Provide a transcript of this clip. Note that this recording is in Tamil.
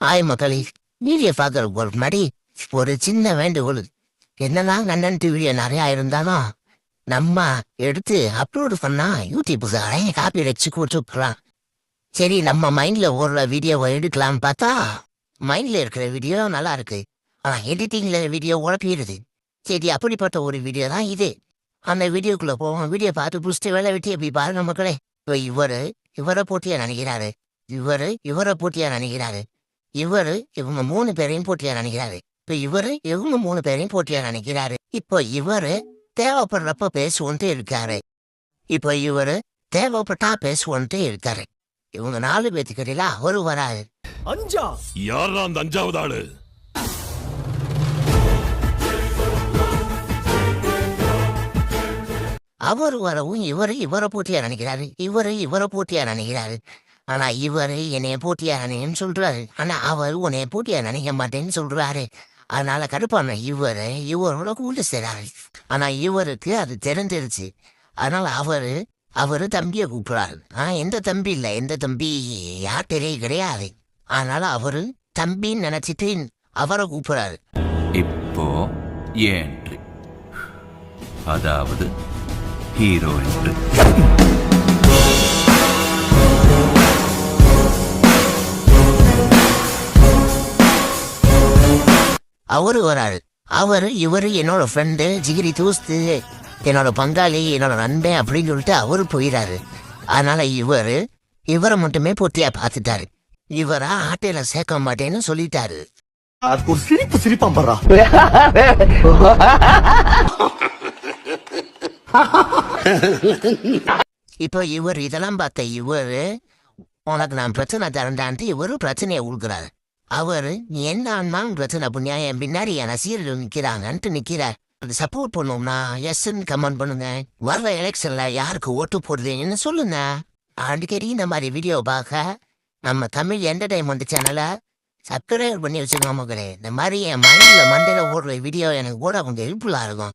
ஆய் மக்களே, வீடியோ பார்க்கறதுக்கு ஒரு முன்னாடி ஒரு சின்ன வேண்டுகோள். என்னதான் கண்டென்ட் வீடியோ நிறையா இருந்தாலும் நம்ம எடுத்து அப்லோடு பண்ணா யூடியூப்புக்கு அடைய காப்பி வச்சு கொடுத்துக்கலாம். சரி, நம்ம மைண்ட்ல ஓடுற வீடியோவை எடுக்கலாம்னு பார்த்தா மைண்ட்ல இருக்கிற வீடியோ நல்லா இருக்கு, ஆனா எடிட்டிங்ல வீடியோ உழப்பிடுது. சரி, அப்படிப்பட்ட ஒரு வீடியோ தான் இது. அந்த வீடியோக்குள்ள போவோம். வீடியோ பார்த்து புடிச்சிட்டு வேலை வெட்டி எப்படி பாருங்க மக்களே. இப்போ இவரை போட்டியா நினைக்கிறாரு, இவரை போட்டியா நினைக்கிறாரு, இவங்க 3 பேரையும் போட்டியா நினைக்கிறாரு. இப்ப இவங்க 3 பேரையும் போட்டியா நினைக்கிறாரு. இப்போ தேவைப்படுறப்ப பேசுவோன்ட்டு இருக்காரு. இப்போ தேவைப்பட்டா பேசுவோன்ட்டு இருக்காரு. இவங்க 4 பேத்துக்கிடையில அவரு வராது. யாரா அந்த 5வது ஆளு? அவர் வரவும் இவரை போட்டியா நினைக்கிறாரு, இவரை போட்டியா நினைக்கிறாரு. ஆனா என்னைய போட்டியா நினைன்னு சொல்றாரு. ஆனா அவர் உன்னைய போட்டியா நினைக்க மாட்டேன்னு சொல்றாரு. அதனால கடுப்பான இவரோட கூட்டு செய்றாரு. ஆனா இவருக்கு அது தெரிஞ்சிருச்சு. அதனால அவரு தம்பிய கூப்பிடுறாரு. எந்த தம்பி இல்ல, எந்த தம்பி யார்கிட்டே கிடையாது. அதனால அவரு தம்பின்னு நினைச்சிட்டு அவரை கூப்பிடுறாரு. இப்போ ஏன்ட்ரி, அதாவது ஹீரோ என்று. அவரு வராரு. இவரு என்னோட ஃப்ரெண்டு, ஜிகிரி தூஸ்து, என்னோட பங்காளி, என்னோட நண்பன் அப்படின்னு சொல்லிட்டு அவரு போயிடாரு. அதனால இவரை மட்டுமே போட்டியா பார்த்துட்டாரு. இவரா ஆட்டையில சேர்க்க மாட்டேன்னு சொல்லிட்டாரு. இப்போ இதெல்லாம் பார்த்த உனக்கு நான் பிரச்சனை தரண்டான்ட்டு இவரு பிரச்சனையை உழுக்கிறாரு. என்ன பிரச்சனை புண்ணியா என் பின்னாடி ரசிகர்கள் நிக்கிறாங்கன்ட்டு நிக்கிறார். அது சப்போர்ட் பண்ணுவோம்னா எஸ்ன்னு கமெண்ட் பண்ணுங்க. வர்ற எலெக்ஷன்ல யாருக்கு ஓட்டு போடுறீங்கன்னு சொல்லுங்க. அடிக்கடி இந்த மாதிரி வீடியோ பார்க்க நம்ம தமிழ் என்டர்டைன்மெண்ட் சேனலை சப்ஸ்கிரைப் பண்ணி வச்சுக்கோங்க மக்களே. இந்த மாதிரி என் மண்டையில ஓடுற வீடியோ எனக்கு கூட கொஞ்சம் ஹெல்ப்ஃபுல்லா இருக்கும்.